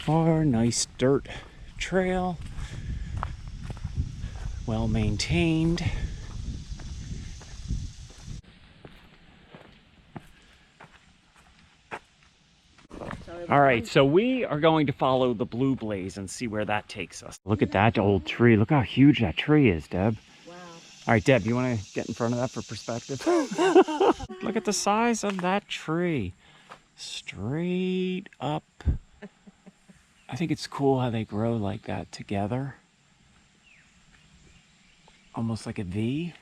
far. Nice dirt trail, well maintained. All right, so we are going to follow the blue blaze and see where that takes us. Look at that old tree. Look how huge that tree is, Deb. Wow. All right, Deb, you want to get in front of that for perspective? Look at the size of that tree. Straight up. I think it's cool how they grow like that together. Almost like a V.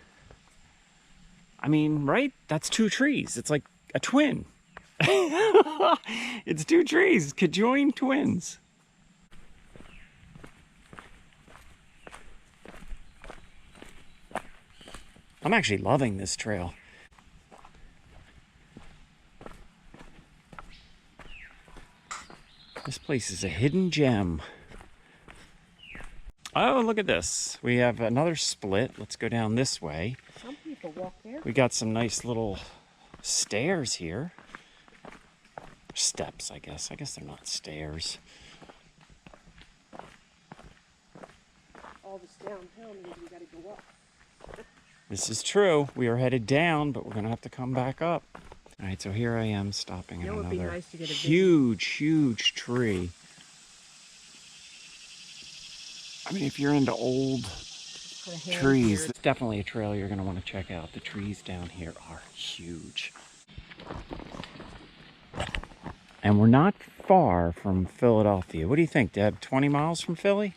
I mean, right? That's two trees. It's like a twin. It's two trees, conjoined twins. I'm actually loving this trail. This place is a hidden gem. Oh, look at this. We have another split. Let's go down this way. Some people walk there. We got some nice little stairs here. Steps, I guess. I guess they're not stairs. All this downhill means we gotta go up. This is true. We are headed down, but we're gonna have to come back up. All right, so here I am stopping at another nice to get a huge tree. I mean, if you're into old trees, it's definitely a trail you're gonna want to check out. The trees down here are huge. And we're not far from Philadelphia. What do you think, Deb? 20 miles from Philly?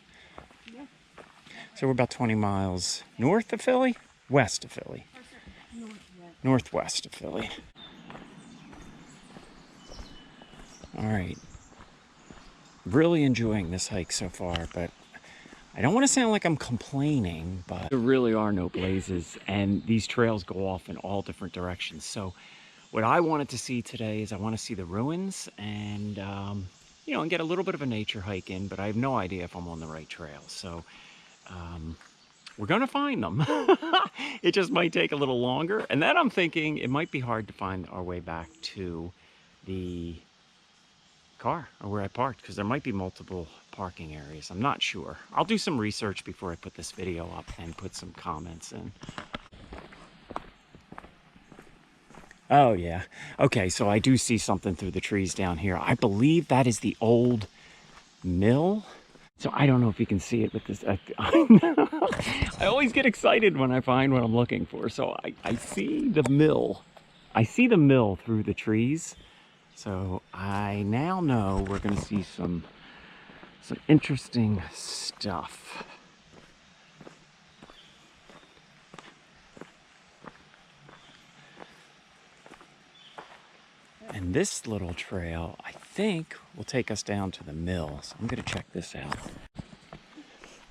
Yeah. So we're about 20 miles north of Philly? West of Philly. Northwest of Philly. All right. Really enjoying this hike so far, but I don't want to sound like I'm complaining, but there really are no blazes, and these trails go off in all different directions. So what I wanted to see today is I want to see the ruins and, you know, and get a little bit of a nature hike in, but I have no idea if I'm on the right trail. So we're going to find them. It just might take a little longer. And then I'm thinking it might be hard to find our way back to the car or where I parked, because there might be multiple parking areas. I'm not sure. I'll do some research before I put this video up and put some comments in. Oh yeah. Okay, so I do see something through the trees down here. I believe that is the old mill. So I don't know if you can see it with this. I always get excited when I find what I'm looking for. So I see the mill. I see the mill through the trees. So I now know we're going to see some interesting stuff. And this little trail, I think, will take us down to the mill. So I'm going to check this out.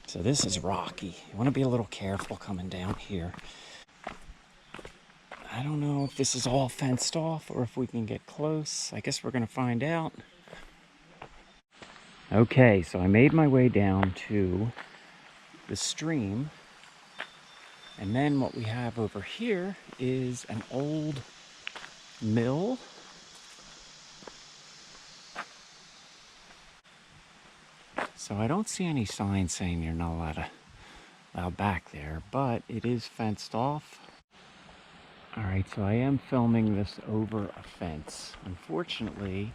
So this is rocky. You want to be a little careful coming down here. I don't know if this is all fenced off or if we can get close. I guess we're going to find out. Okay, so I made my way down to the stream. And then what we have over here is an old mill. So I don't see any signs saying you're not allowed back there, but it is fenced off. All right, so I am filming this over a fence. Unfortunately,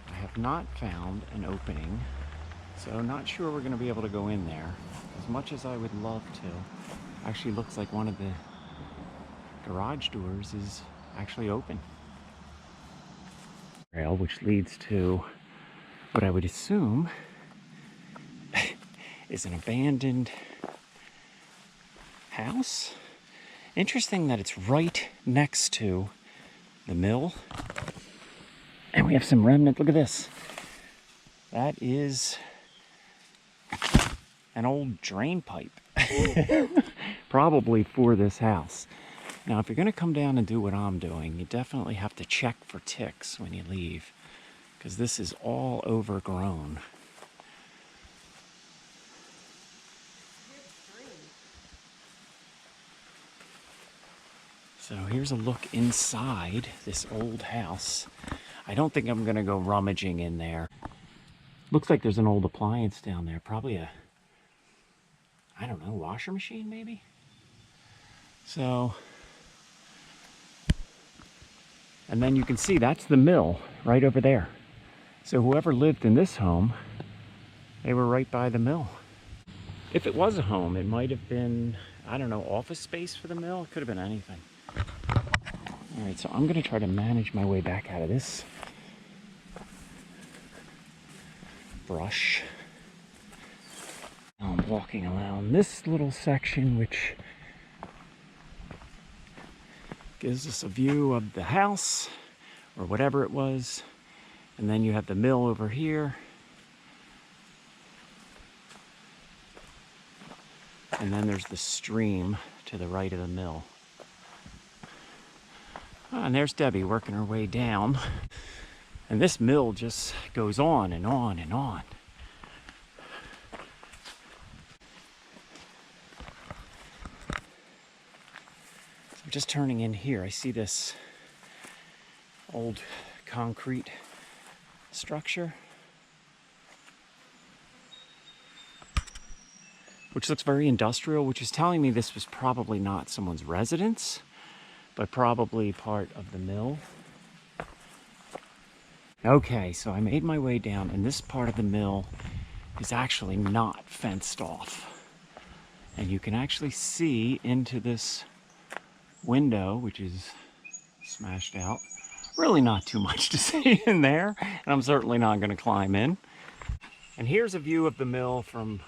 I have not found an opening, so not sure we're gonna be able to go in there. As much as I would love to. Actually looks like one of the garage doors is actually open. Trail, which leads to what I would assume is an abandoned house. Interesting that it's right next to the mill. And we have some remnant. Look at this. That is an old drain pipe. Probably for this house. Now, if you're going to come down and do what I'm doing, you definitely have to check for ticks when you leave, because this is all overgrown. So here's a look inside this old house. I don't think I'm gonna go rummaging in there. Looks like there's an old appliance down there. Probably a, I don't know, washer machine maybe? So, and then you can see that's the mill right over there. So whoever lived in this home, they were right by the mill. If it was a home, it might have been, I don't know, office space for the mill. It could have been anything. All right, so I'm gonna try to manage my way back out of this brush. Now I'm walking around this little section, which gives us a view of the house or whatever it was. And then you have the mill over here. And then there's the stream to the right of the mill. And there's Debbie working her way down. And this mill just goes on and on and on. So I'm just turning in here. I see this old concrete structure, which looks very industrial, which is telling me this was probably not someone's residence, but probably part of the mill. Okay, so I made my way down, and this part of the mill is actually not fenced off. And you can actually see into this window, which is smashed out. Really not too much to see in there, and I'm certainly not going to climb in. And here's a view of the mill from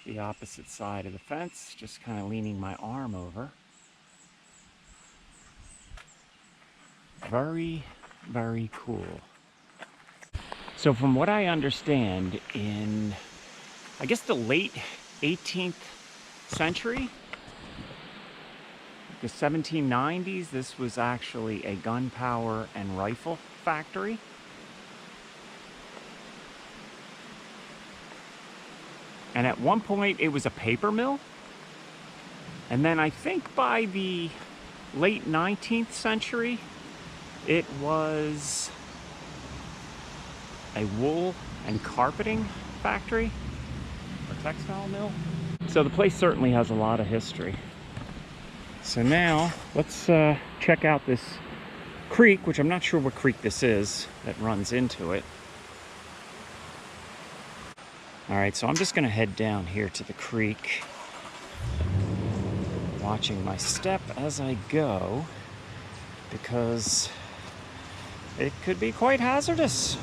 the opposite side of the fence, just kind of leaning my arm over. Very, very cool. So from what I understand, in, I guess, the late 18th century, the 1790s, this was actually a gunpowder and rifle factory. And at one point it was a paper mill. And then I think by the late 19th century, it was a wool and carpeting factory or textile mill. So the place certainly has a lot of history. So now let's check out this creek, which I'm not sure what creek this is that runs into it. All right, so I'm just gonna head down here to the creek, watching my step as I go, because it could be quite hazardous.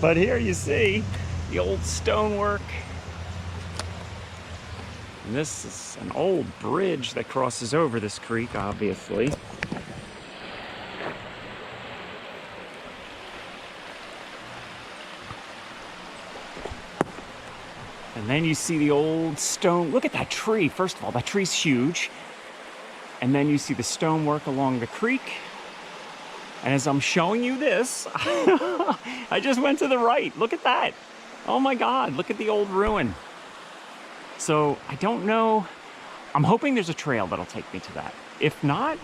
But here you see the old stonework. And this is an old bridge that crosses over this creek, obviously. And then you see the old stone. Look at that tree. First of all, that tree's huge. And then you see the stonework along the creek. And as I'm showing you this, I just went to the right. Look at that. Oh my God, look at the old ruin. So I don't know. I'm hoping there's a trail that'll take me to that. If not,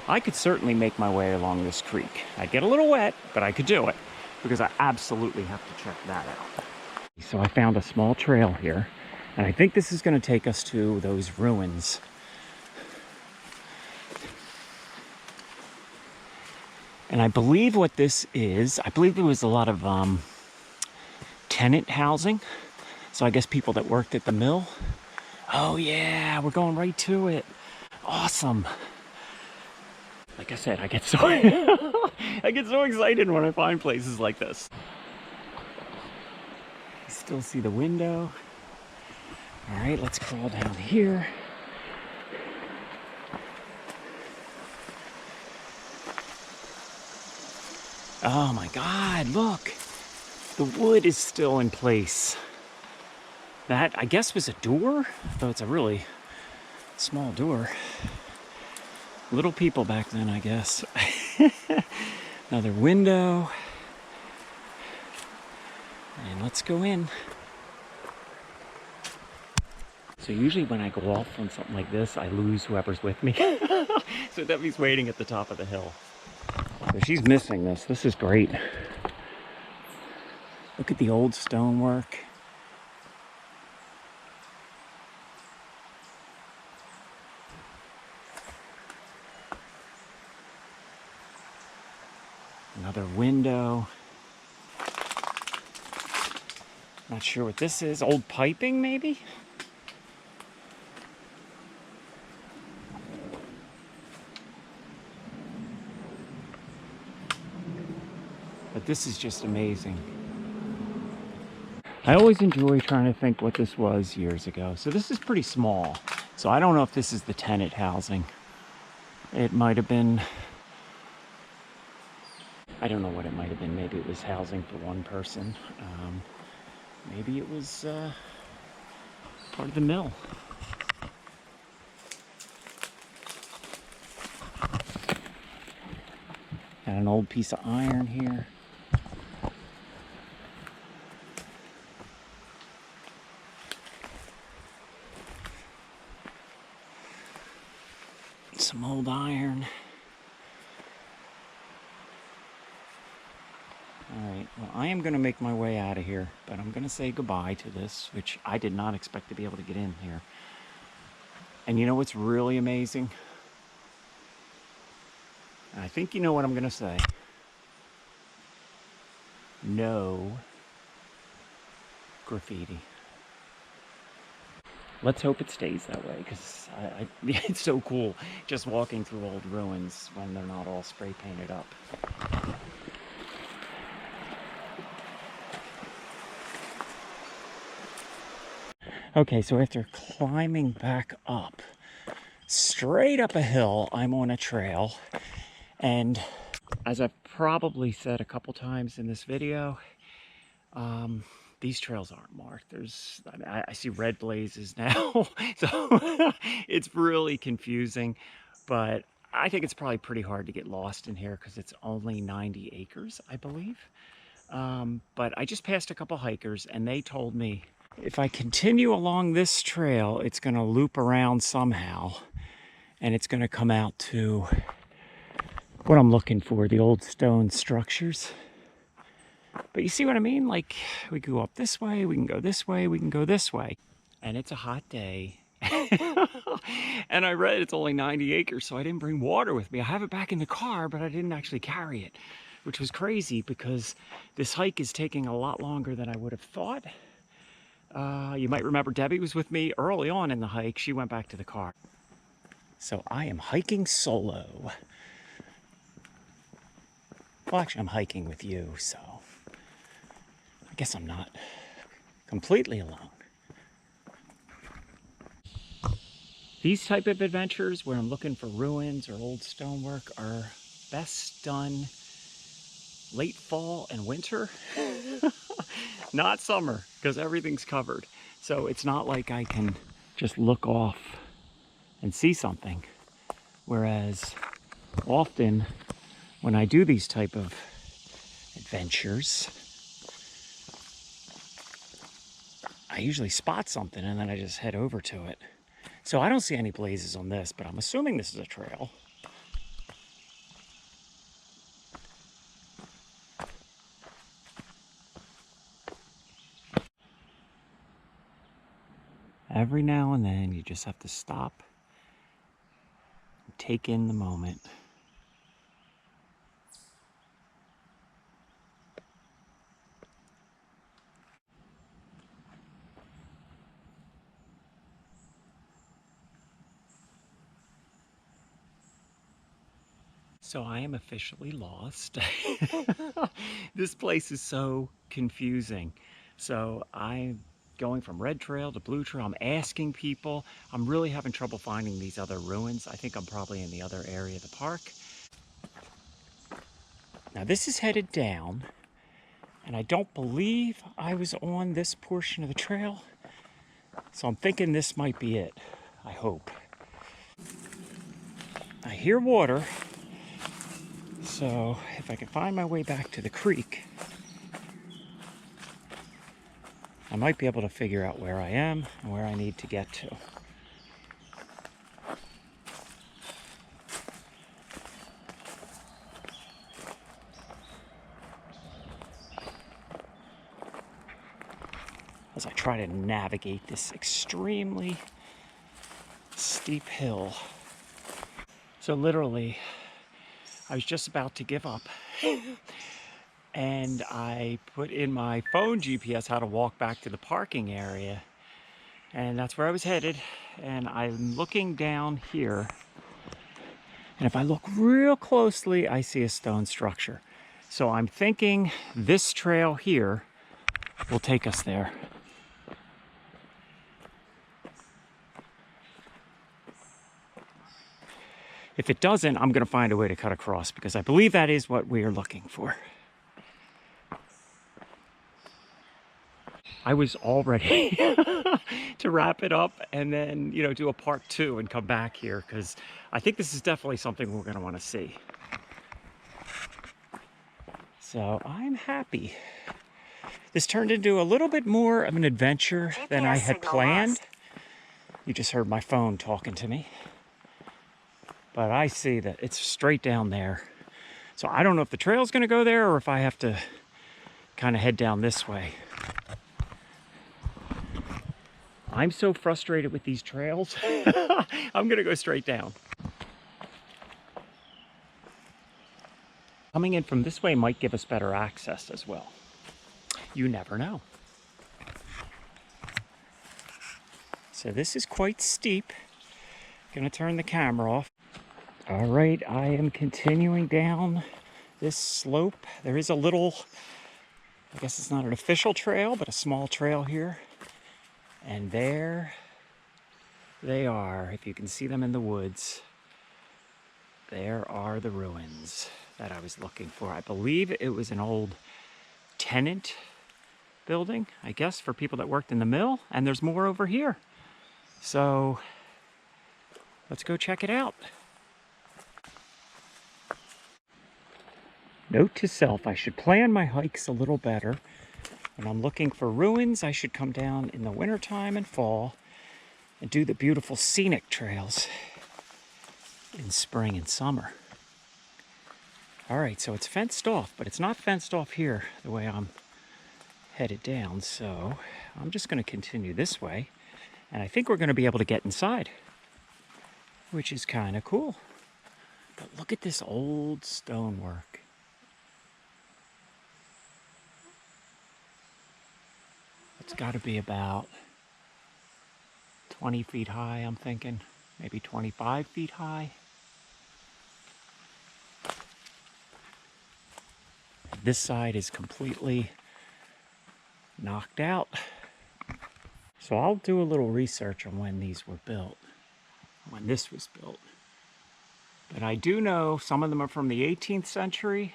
I could certainly make my way along this creek. I'd get a little wet, but I could do it because I absolutely have to check that out. So I found a small trail here, and I think this is going to take us to those ruins. And I believe what this is, I believe there was a lot of tenant housing. So I guess people that worked at the mill. Oh yeah, we're going right to it. Awesome. Like I said, I get so I get so excited when I find places like this. You still see the window. All right, let's crawl down here. Oh my God, look. The wood is still in place. That, I guess, was a door, though it's a really small door. Little people back then, I guess. Another window. And let's go in. So usually when I go off on something like this, I lose whoever's with me. So Debbie's waiting at the top of the hill. So she's missing this. This is great. Look at the old stonework. Another window. Not sure what this is. Old piping, maybe? But this is just amazing. I always enjoy trying to think what this was years ago. So this is pretty small. So I don't know if this is the tenant housing. It might have been, I don't know what it might have been. Maybe it was housing for one person. Maybe it was part of the mill. Got an old piece of iron here. Some old iron. Alright, well, I am going to make my way out of here, but I'm going to say goodbye to this, which I did not expect to be able to get in here. And you know what's really amazing? I think you know what I'm going to say. No graffiti. Let's hope it stays that way, because it's so cool just walking through old ruins when they're not all spray painted up. Okay, so after climbing back up, straight up a hill, I'm on a trail. And as I've probably said a couple times in this video, these trails aren't marked. I see red blazes now, so it's really confusing. But I think it's probably pretty hard to get lost in here because it's only 90 acres, I believe. But I just passed a couple hikers and they told me if I continue along this trail, it's going to loop around somehow and it's going to come out to what I'm looking for, the old stone structures. But you see what I mean? Like, we can go up this way, we can go this way, we can go this way. And it's a hot day. And I read it's only 90 acres, so I didn't bring water with me. I have it back in the car, but I didn't actually carry it, which was crazy because this hike is taking a lot longer than I would have thought. You might remember Debbie was with me early on in the hike. She went back to the car. So I am hiking solo. Well, actually, I'm hiking with you, so I guess I'm not completely alone. These type of adventures where I'm looking for ruins or old stonework are best done late fall and winter, not summer, because everything's covered. So it's not like I can just look off and see something. Whereas often when I do these type of adventures, I usually spot something and then I just head over to it. So I don't see any blazes on this, but I'm assuming this is a trail. Every now and then you just have to stop and take in the moment. So I am officially lost. This place is so confusing. So I'm going from red trail to blue trail. I'm asking people. I'm really having trouble finding these other ruins. I think I'm probably in the other area of the park. Now this is headed down, and I don't believe I was on this portion of the trail. So I'm thinking this might be it. I hope. I hear water. So if I can find my way back to the creek, I might be able to figure out where I am and where I need to get to. as I try to navigate this extremely steep hill. So literally, I was just about to give up and I put in my phone GPS how to walk back to the parking area, and that's where I was headed. And I'm looking down here, and if I look real closely, I see a stone structure. So I'm thinking this trail here will take us there. If it doesn't, I'm going to find a way to cut across, because I believe that is what we are looking for. I was all ready to wrap it up and then, do a part 2 and come back here, because I think this is definitely something we're going to want to see. So I'm happy. This turned into a little bit more of an adventure than I had planned. You just heard my phone talking to me. But I see that it's straight down there. So I don't know if the trail's going to go there or if I have to kind of head down this way. I'm so frustrated with these trails. I'm going to go straight down. Coming in from this way might give us better access as well. You never know. So this is quite steep. Gonna turn the camera off. All right, I am continuing down this slope. There is a little, I guess it's not an official trail, but a small trail here. And there they are, if you can see them in the woods. There are the ruins that I was looking for. I believe it was an old tenant building, I guess, for people that worked in the mill. And there's more over here. So let's go check it out. Note to self, I should plan my hikes a little better. When I'm looking for ruins, I should come down in the wintertime and fall and do the beautiful scenic trails in spring and summer. All right, so it's fenced off, but it's not fenced off here the way I'm headed down. So I'm just going to continue this way, and I think we're going to be able to get inside, which is kind of cool. But look at this old stonework. It's got to be about 20 feet high, I'm thinking. Maybe 25 feet high. This side is completely knocked out. So I'll do a little research on when these were built, when this was built. But I do know some of them are from the 18th century,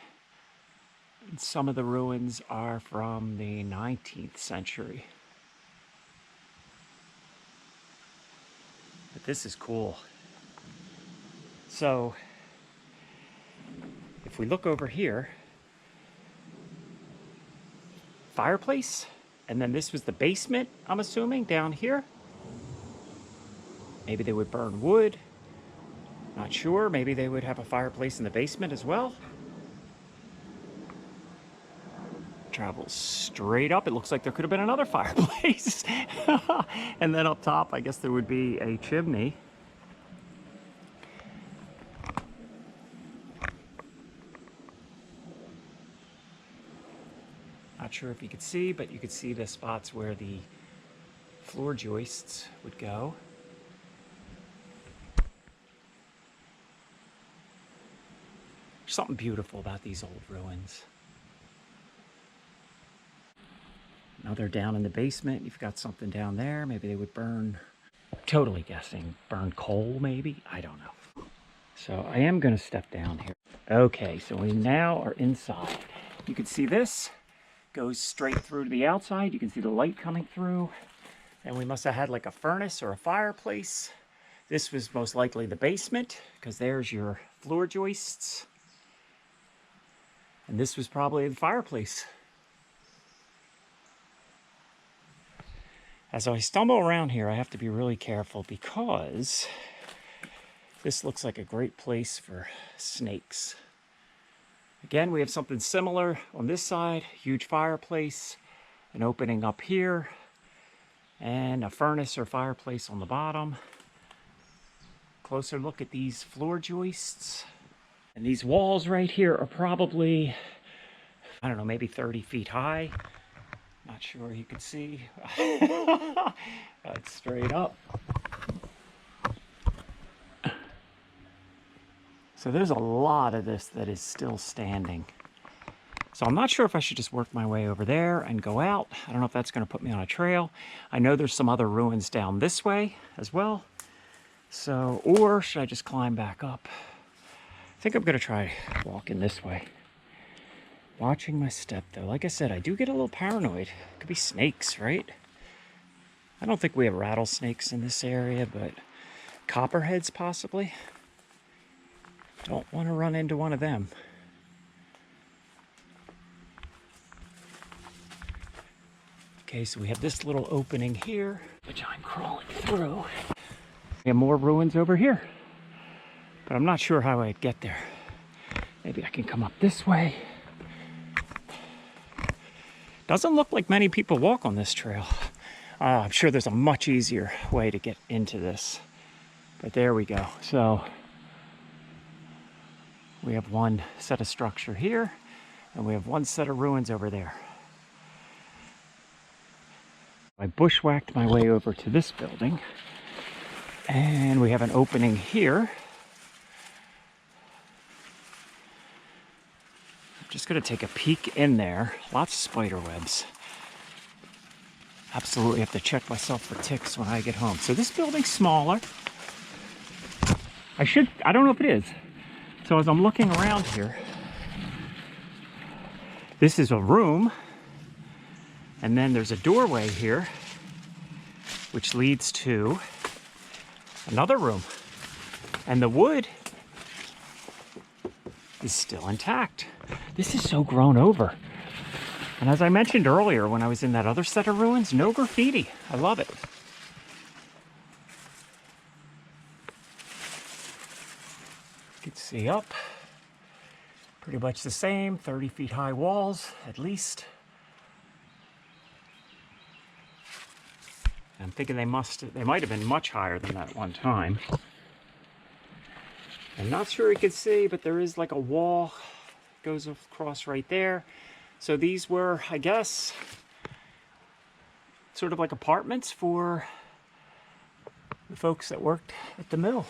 and some of the ruins are from the 19th century. But this is cool. So if we look over here, fireplace, and then this was the basement, I'm assuming, down here. Maybe they would burn wood. Not sure. Maybe they would have a fireplace in the basement as well. Travels straight up. It looks like there could have been another fireplace. And then up top, I guess there would be a chimney. Not sure if you could see, but you could see the spots where the floor joists would go. There's something beautiful about these old ruins. Now they're down in the basement. You've got something down there. Maybe they would burn, totally guessing, burn coal maybe? I don't know. So I am going to step down here. Okay, so we now are inside. You can see this goes straight through to the outside. You can see the light coming through. And we must have had like a furnace or a fireplace. This was most likely the basement, because there's your floor joists. And this was probably the fireplace. As I stumble around here, I have to be really careful, because this looks like a great place for snakes. Again, we have something similar on this side, huge fireplace, an opening up here. and a furnace or fireplace on the bottom. Closer look at these floor joists. And these walls right here are probably, I don't know, maybe 30 feet high. Not sure you can see. That's straight up. So there's a lot of this that is still standing. So I'm not sure if I should just work my way over there and go out. I don't know if that's going to put me on a trail. I know there's some other ruins down this way as well. So, or should I just climb back up? I think I'm going to try walking this way. Watching my step though. Like I said, I do get a little paranoid. Could be snakes, right? I don't think we have rattlesnakes in this area, but copperheads possibly. Don't want to run into one of them. Okay, so we have this little opening here, which I'm crawling through. We have more ruins over here, but I'm not sure how I'd get there. Maybe I can come up this way. Doesn't look like many people walk on this trail. I'm sure there's a much easier way to get into this, but there we go. So we have one set of structure here, and we have one set of ruins over there. I bushwhacked my way over to this building, and we have an opening here. I'm just going to take a peek in there. Lots of spider webs. Absolutely have to check myself for ticks when I get home. So this building's smaller. I don't know if it is. So as I'm looking around here, this is a room. And then there's a doorway here, which leads to another room. And the wood is still intact. This is so grown over. And as I mentioned earlier, when I was in that other set of ruins, no graffiti. I love it. You can see up. Pretty much the same, 30 feet high walls, at least. I'm thinking they might have been much higher than that one time. I'm not sure you can see, but there is like a wall goes across right there. So these were, I guess, sort of like apartments for the folks that worked at the mill.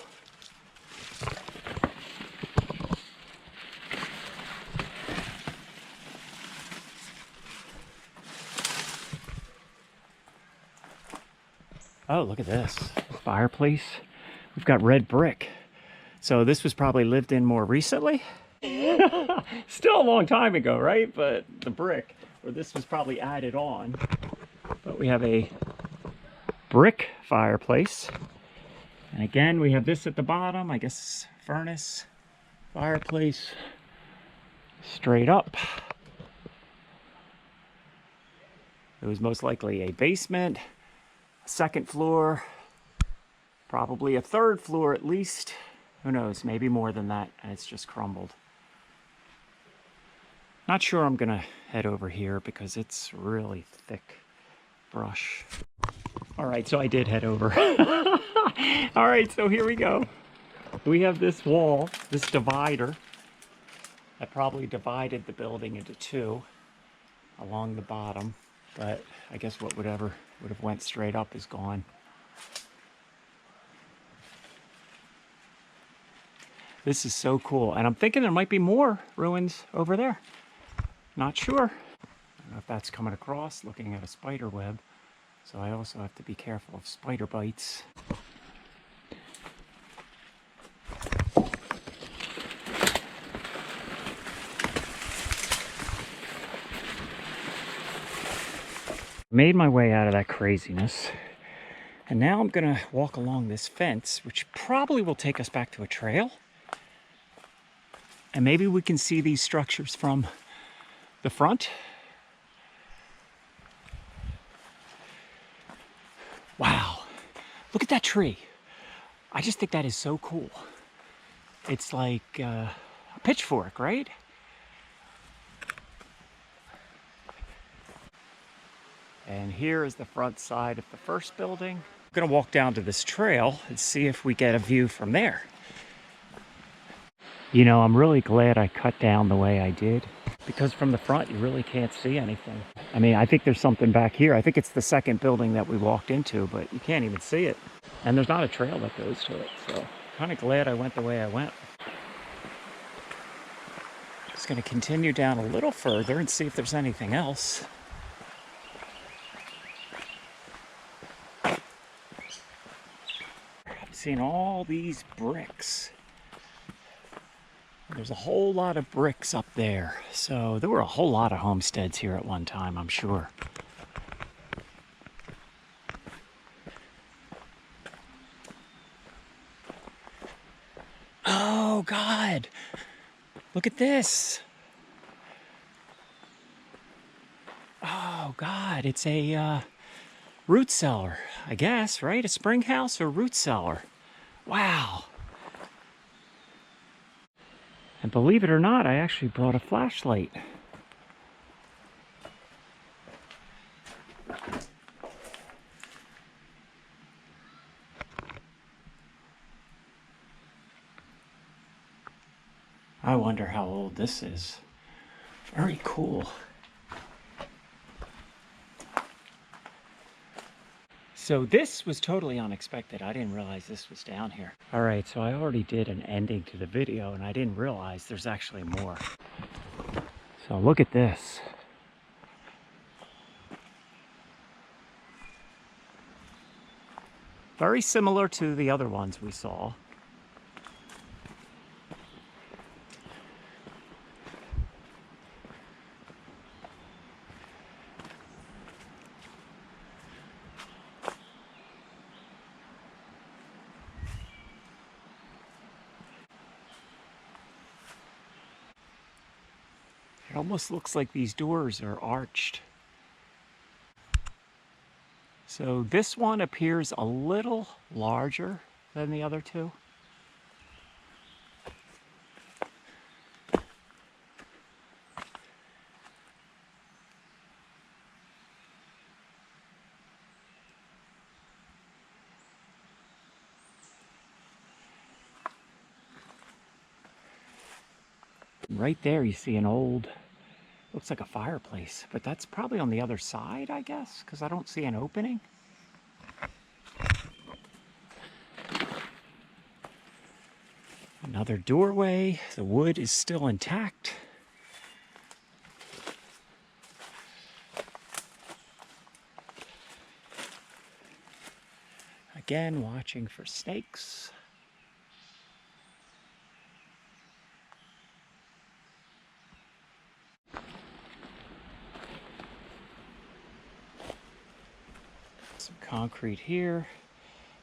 Oh, look at this fireplace. We've got red brick. So this was probably lived in more recently. Still a long time ago, right? But the brick, or this was probably added on. But we have a brick fireplace. And again, we have this at the bottom, I guess furnace, fireplace, straight up. It was most likely a basement. Second floor, probably a third floor at least. Who knows, maybe more than that, and it's just crumbled. Not sure I'm gonna head over here because it's really thick brush. All right, so I did head over. All right, so here we go. We have this wall, this divider, that probably divided the building into two along the bottom, but I guess whatever would have went straight up is gone. This is so cool, and I'm thinking there might be more ruins over there. Not sure. I don't know if that's coming across, looking at a spider web. So I also have to be careful of spider bites. Made my way out of that craziness. And now I'm gonna walk along this fence, which probably will take us back to a trail. And maybe we can see these structures from the front. Wow, look at that tree. I just think that is so cool. It's like a pitchfork, right? And here is the front side of the first building. I'm gonna walk down to this trail and see if we get a view from there. You know, I'm really glad I cut down the way I did, because from the front you really can't see anything. I mean, I think there's something back here. I think it's the second building that we walked into, but you can't even see it. And there's not a trail that goes to it, so kind of glad I went the way I went. Just gonna continue down a little further and see if there's anything else. I'm seeing all these bricks. There's a whole lot of bricks up there. So there were a whole lot of homesteads here at one time, I'm sure. Oh God, look at this. Oh God, it's a root cellar, I guess, right? A spring house or root cellar. Wow. And believe it or not, I actually brought a flashlight. I wonder how old this is. Very cool. So this was totally unexpected. I didn't realize this was down here. All right, so I already did an ending to the video and I didn't realize there's actually more. So look at this. Very similar to the other ones we saw. It almost looks like these doors are arched. So this one appears a little larger than the other two. Right there you see an old, looks like a fireplace, but that's probably on the other side, I guess, because I don't see an opening. Another doorway. The wood is still intact. Again, watching for snakes. Some concrete here.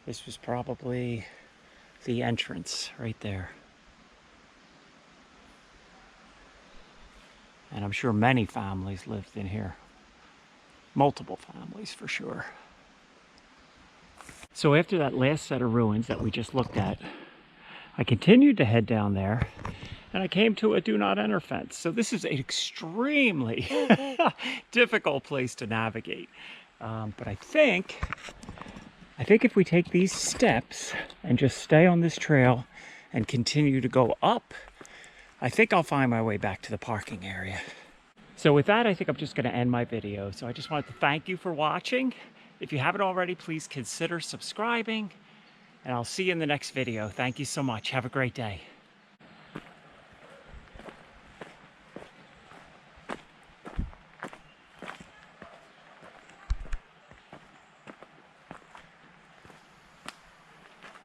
This was probably the entrance right there. And I'm sure many families lived in here. Multiple families for sure. So after that last set of ruins that we just looked at, I continued to head down there and I came to a do not enter fence. So this is an extremely difficult place to navigate. But I think if we take these steps and just stay on this trail and continue to go up, I think I'll find my way back to the parking area. So with that, I think I'm just going to end my video. So I just wanted to thank you for watching. If you haven't already, please consider subscribing, and I'll see you in the next video. Thank you so much. Have a great day.